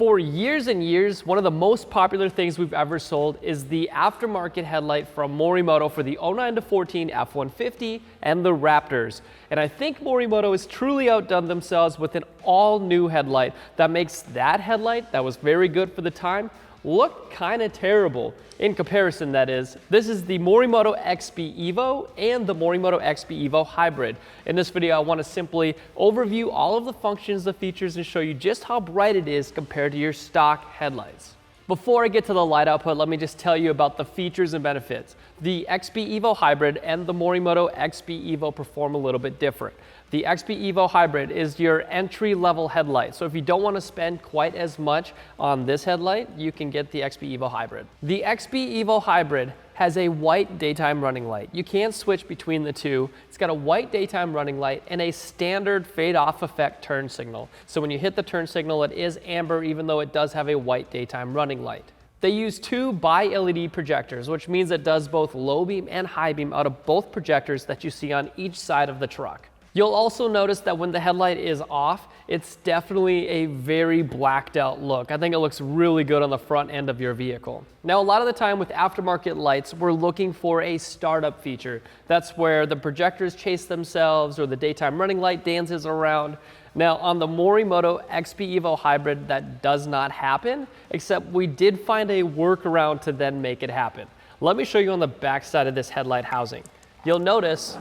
For years and years, one of the most popular things we've ever sold is the aftermarket headlight from Morimoto for the 09 to 14 F-150 and the Raptors. And I think Morimoto has truly outdone themselves with an all-new headlight that makes that headlight, that was very good for the time, look kind of terrible. In comparison, that is. This is the Morimoto XB Evo and the Morimoto XB Evo Hybrid. In this video, I want to simply overview all of the functions, the features, and show you just how bright it is compared to your stock headlights. Before I get to the light output, let me just tell you about the features and benefits. The XB Evo Hybrid and the Morimoto XB Evo perform a little bit different. The XB Evo Hybrid is your entry-level headlight, so if you don't want to spend quite as much on this headlight, you can get the XB Evo Hybrid. The XB Evo Hybrid has a white daytime running light. You can't switch between the two. It's got a white daytime running light and a standard fade-off effect turn signal. So when you hit the turn signal, it is amber even though it does have a white daytime running light. They use two bi-LED projectors, which means it does both low beam and high beam out of both projectors that you see on each side of the truck. You'll also notice that when the headlight is off, it's definitely a very blacked out look. I think it looks really good on the front end of your vehicle. Now, a lot of the time with aftermarket lights, we're looking for a startup feature. That's where the projectors chase themselves or the daytime running light dances around. Now, on the Morimoto XB Evo Hybrid, that does not happen, except we did find a workaround to then make it happen. Let me show you on the back side of this headlight housing. You'll notice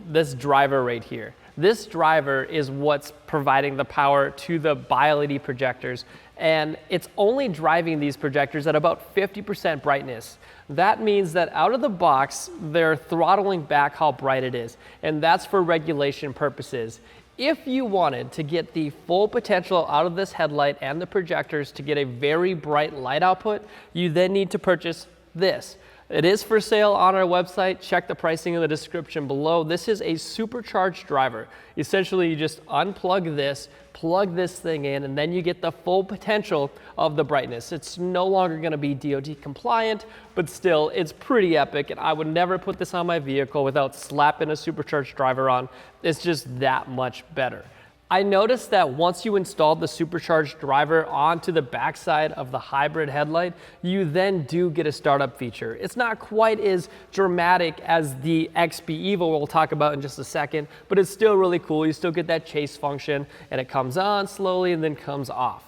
this driver right here. This driver is what's providing the power to the bi-LED projectors, and it's only driving these projectors at about 50% brightness. That means that out of the box, they're throttling back how bright it is, and that's for regulation purposes. If you wanted to get the full potential out of this headlight and the projectors to get a very bright light output, you then need to purchase this. It is for sale on our website. Check the pricing in the description below. This is a Supercharged Driver. Essentially, you just unplug this, plug this thing in, and then you get the full potential of the brightness. It's no longer going to be DOT compliant, but still, it's pretty epic, and I would never put this on my vehicle without slapping a Supercharged Driver on. It's just that much better. I noticed that once you installed the Supercharged Driver onto the backside of the hybrid headlight, you then do get a startup feature. It's not quite as dramatic as the XB Evo we'll talk about in just a second, but it's still really cool. You still get that chase function, and it comes on slowly and then comes off.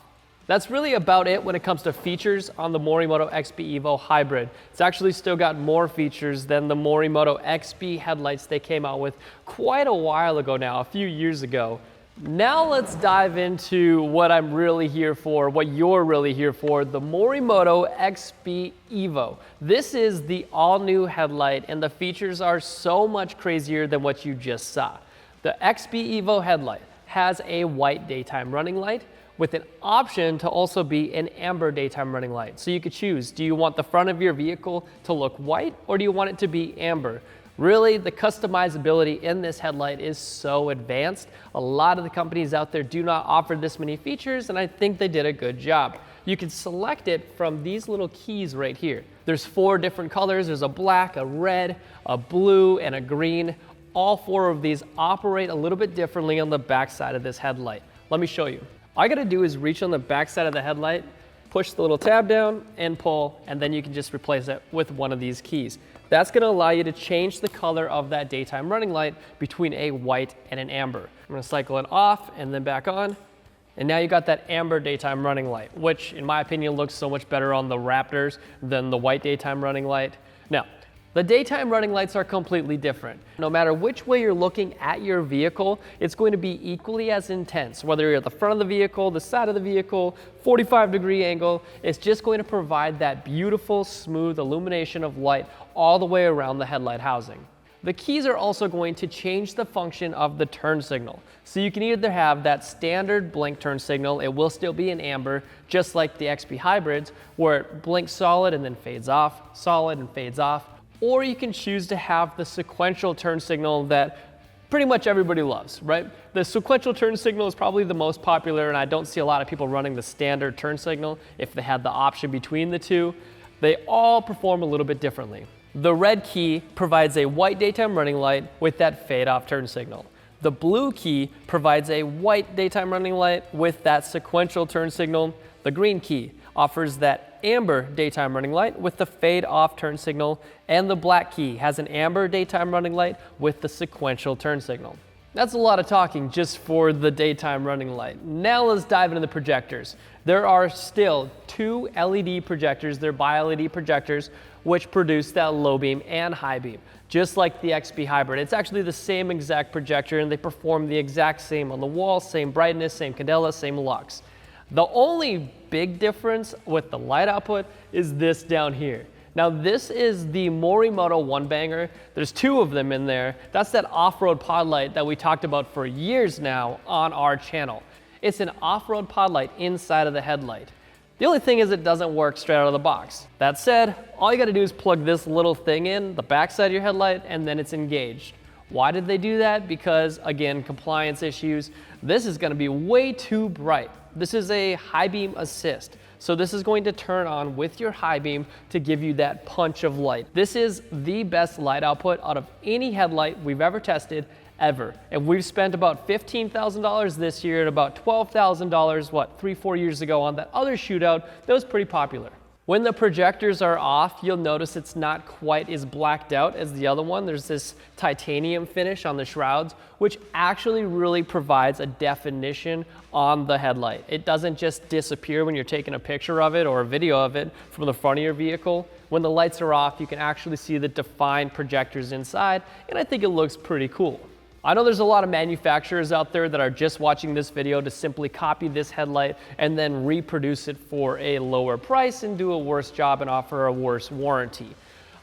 That's really about it when it comes to features on the Morimoto XB Evo Hybrid. It's actually still got more features than the Morimoto XB headlights they came out with quite a while ago now, a few years ago. Now let's dive into what I'm really here for, what you're really here for, the Morimoto XB Evo. This is the all-new headlight, and the features are so much crazier than what you just saw. The XB Evo headlight has a white daytime running light with an option to also be an amber daytime running light. So you could choose, do you want the front of your vehicle to look white or do you want it to be amber? Really, the customizability in this headlight is so advanced. A lot of the companies out there do not offer this many features, and I think they did a good job. You can select it from these little keys right here. There's 4 different colors. There's a black, a red, a blue, and a green. All 4 of these operate a little bit differently on the back side of this headlight. Let me show you. All you gotta do is reach on the back side of the headlight, push the little tab down and pull, and then you can just replace it with one of these keys. That's going to allow you to change the color of that daytime running light between a white and an amber. I'm going to cycle it off and then back on. And now you got that amber daytime running light, which in my opinion looks so much better on the Raptors than the white daytime running light. Now, the daytime running lights are completely different. No matter which way you're looking at your vehicle, it's going to be equally as intense. Whether you're at the front of the vehicle, the side of the vehicle, 45-degree angle, it's just going to provide that beautiful, smooth illumination of light all the way around the headlight housing. The keys are also going to change the function of the turn signal. So you can either have that standard blink turn signal, it will still be in amber, just like the XB hybrids, where it blinks solid and then fades off, solid and fades off. Or you can choose to have the sequential turn signal that pretty much everybody loves, right? The sequential turn signal is probably the most popular, and I don't see a lot of people running the standard turn signal if they had the option between the two. They all perform a little bit differently. The red key provides a white daytime running light with that fade-off turn signal. The blue key provides a white daytime running light with that sequential turn signal. The green key offers that amber daytime running light with the fade off turn signal, and the black key has an amber daytime running light with the sequential turn signal. That's a lot of talking just for the daytime running light. Now let's dive into the projectors. There are still 2 LED projectors, they're bi-LED projectors, which produce that low beam and high beam, just like the XB Hybrid. It's actually the same exact projector and they perform the exact same on the wall, same brightness, same candela, same lux. The only big difference with the light output is this down here. Now this is the Morimoto one banger. There's 2 of them in there. That's that off-road pod light that we talked about for years now on our channel. It's an off-road pod light inside of the headlight. The only thing is it doesn't work straight out of the box. That said, all you gotta do is plug this little thing in the backside of your headlight and then it's engaged. Why did they do that? Because again, compliance issues. This is gonna be way too bright. This is a high beam assist. So this is going to turn on with your high beam to give you that punch of light. This is the best light output out of any headlight we've ever tested, ever. And we've spent about $15,000 this year and about $12,000, 3-4 years ago on that other shootout that was pretty popular. When the projectors are off, you'll notice it's not quite as blacked out as the other one. There's this titanium finish on the shrouds, which actually really provides a definition on the headlight. It doesn't just disappear when you're taking a picture of it or a video of it from the front of your vehicle. When the lights are off, you can actually see the defined projectors inside, and I think it looks pretty cool. I know there's a lot of manufacturers out there that are just watching this video to simply copy this headlight and then reproduce it for a lower price and do a worse job and offer a worse warranty.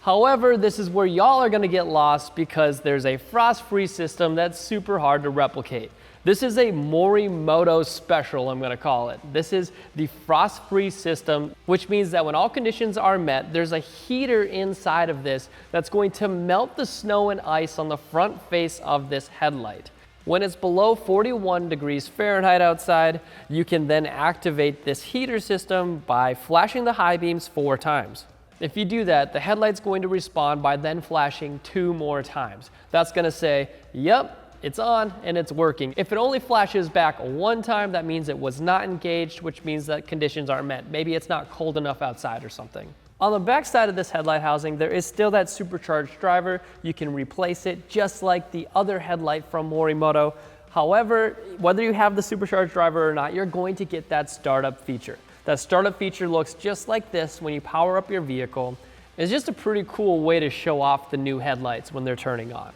However, this is where y'all are gonna get lost because there's a FrostFree system that's super hard to replicate. This is a Morimoto special, I'm gonna call it. This is the FrostFree system, which means that when all conditions are met, there's a heater inside of this that's going to melt the snow and ice on the front face of this headlight. When it's below 41 degrees Fahrenheit outside, you can then activate this heater system by flashing the high beams 4 times. If you do that, the headlight's going to respond by then flashing 2 more times. That's gonna say, yep, it's on and it's working. If it only flashes back 1 time, that means it was not engaged, which means that conditions aren't met. Maybe it's not cold enough outside or something. On the back side of this headlight housing, there is still that Supercharged Driver. You can replace it just like the other headlight from Morimoto. However, whether you have the Supercharged Driver or not, you're going to get that startup feature. That startup feature looks just like this when you power up your vehicle. It's just a pretty cool way to show off the new headlights when they're turning on.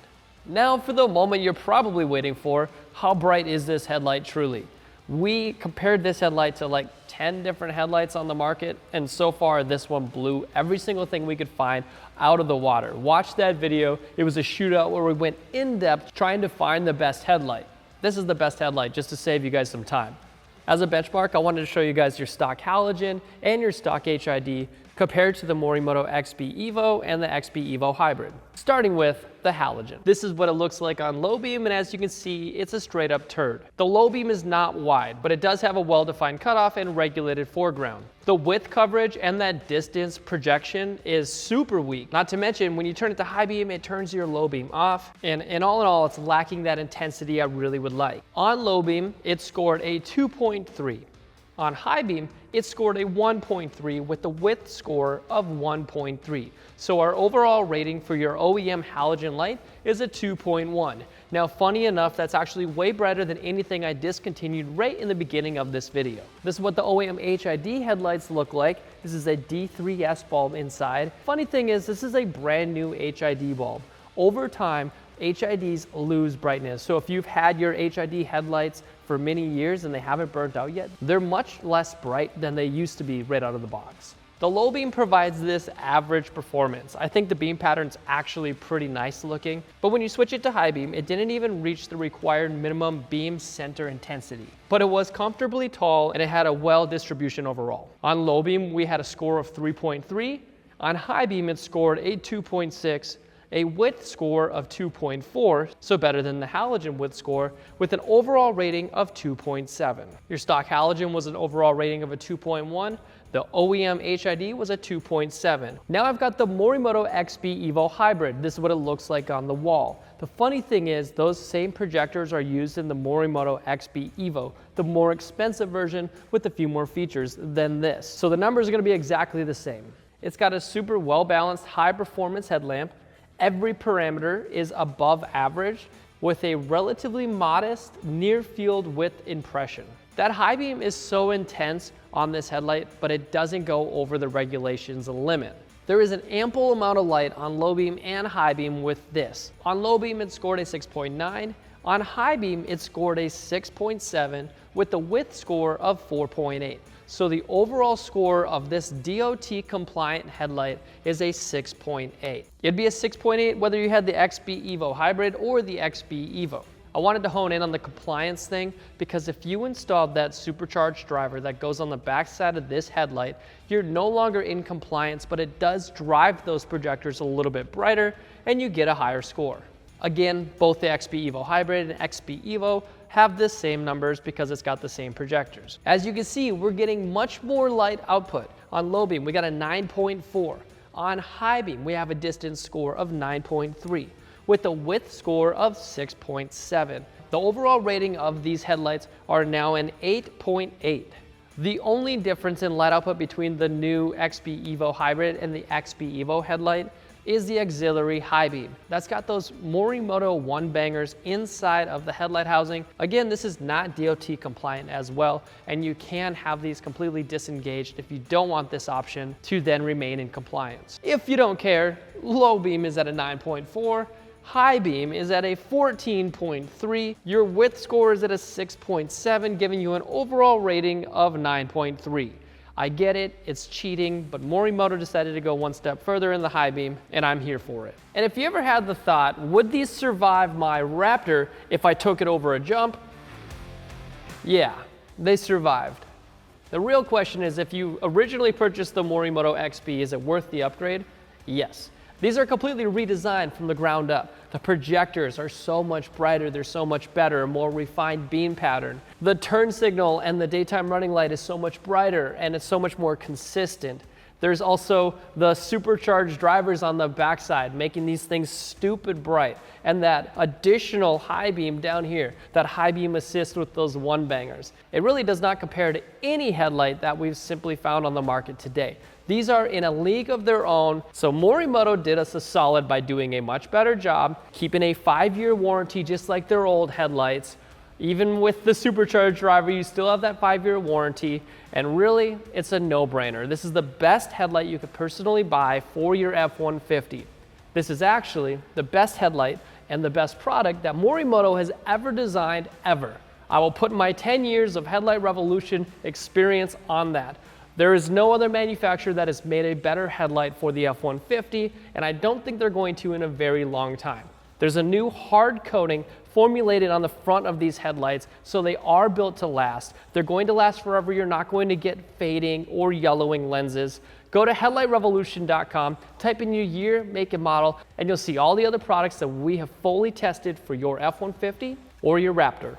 Now for the moment you're probably waiting for, how bright is this headlight truly? We compared this headlight to like 10 different headlights on the market, and so far this one blew every single thing we could find out of the water. Watch that video. It was a shootout where we went in depth trying to find the best headlight. This is the best headlight just to save you guys some time. As a benchmark, I wanted to show you guys your stock Halogen and your stock HID compared to the Morimoto XB Evo and the XB Evo Hybrid. Starting with the Halogen. This is what it looks like on low beam, and as you can see, it's a straight up turd. The low beam is not wide, but it does have a well-defined cutoff and regulated foreground. The width coverage and that distance projection is super weak. Not to mention, when you turn it to high beam, it turns your low beam off, and all in all, it's lacking that intensity I really would like. On low beam, it scored a 2.3. On high beam, it scored a 1.3 with the width score of 1.3. So our overall rating for your OEM halogen light is a 2.1. Now, funny enough, that's actually way better than anything I discontinued right in the beginning of this video. This is what the OEM HID headlights look like. This is a D3S bulb inside. Funny thing is, this is a brand new HID bulb. Over time, HIDs lose brightness. So if you've had your HID headlights for many years and they haven't burnt out yet, they're much less bright than they used to be right out of the box. The low beam provides this average performance. I think the beam pattern's actually pretty nice looking, but when you switch it to high beam, it didn't even reach the required minimum beam center intensity. But it was comfortably tall and it had a well distribution overall. On low beam, we had a score of 3.3. On high beam, it scored a 2.6. A width score of 2.4, so better than the halogen width score, with an overall rating of 2.7. Your stock halogen was an overall rating of a 2.1. The OEM HID was a 2.7. Now I've got the Morimoto XB Evo Hybrid. This is what it looks like on the wall. The funny thing is, those same projectors are used in the Morimoto XB Evo. the more expensive version with a few more features than this. So the numbers are going to be exactly the same. It's got a super well-balanced, high-performance headlamp. Every parameter is above average with a relatively modest near-field width impression. That high beam is so intense on this headlight, but it doesn't go over the regulations limit. There is an ample amount of light on low beam and high beam with this. On low beam, it scored a 6.9. On high beam, it scored a 6.7 with a width score of 4.8. So the overall score of this DOT compliant headlight is a 6.8. It'd be a 6.8 whether you had the XB Evo Hybrid or the XB Evo. I wanted to hone in on the compliance thing because if you installed that supercharged driver that goes on the back side of this headlight, you're no longer in compliance, but it does drive those projectors a little bit brighter and you get a higher score. Again, both the XB Evo Hybrid and XB Evo have the same numbers because it's got the same projectors. As you can see, we're getting much more light output. On low beam, we got a 9.4. On high beam, we have a distance score of 9.3 with a width score of 6.7. The overall rating of these headlights are now an 8.8. The only difference in light output between the new XB Evo Hybrid and the XB Evo headlight is the auxiliary high beam. That's got those Morimoto one-bangers inside of the headlight housing. Again, this is not DOT compliant as well, and you can have these completely disengaged if you don't want this option to then remain in compliance. If you don't care, low beam is at a 9.4, high beam is at a 14.3, your width score is at a 6.7, giving you an overall rating of 9.3. I get it, it's cheating, but Morimoto decided to go one step further in the high beam, and I'm here for it. And if you ever had the thought, would these survive my Raptor if I took it over a jump? Yeah, they survived. The real question is, if you originally purchased the Morimoto XB, is it worth the upgrade? Yes. These are completely redesigned from the ground up. The projectors are so much brighter, they're so much better, a more refined beam pattern. The turn signal and the daytime running light is so much brighter and it's so much more consistent. There's also the supercharged drivers on the backside, making these things stupid bright. And that additional high beam down here, that high beam assist with those one-bangers. It really does not compare to any headlight that we've simply found on the market today. These are in a league of their own, so Morimoto did us a solid by doing a much better job, keeping a 5-year warranty just like their old headlights. Even with the supercharged driver, you still have that 5-year warranty, and really, it's a no-brainer. This is the best headlight you could personally buy for your F-150. This is actually the best headlight and the best product that Morimoto has ever designed, ever. I will put my 10 years of headlight revolution experience on that. There is no other manufacturer that has made a better headlight for the F-150, and I don't think they're going to in a very long time. There's a new hard coating formulated on the front of these headlights, so they are built to last. They're going to last forever. You're not going to get fading or yellowing lenses. Go to headlightrevolution.com, type in your year, make, and model, and you'll see all the other products that we have fully tested for your F-150 or your Raptor.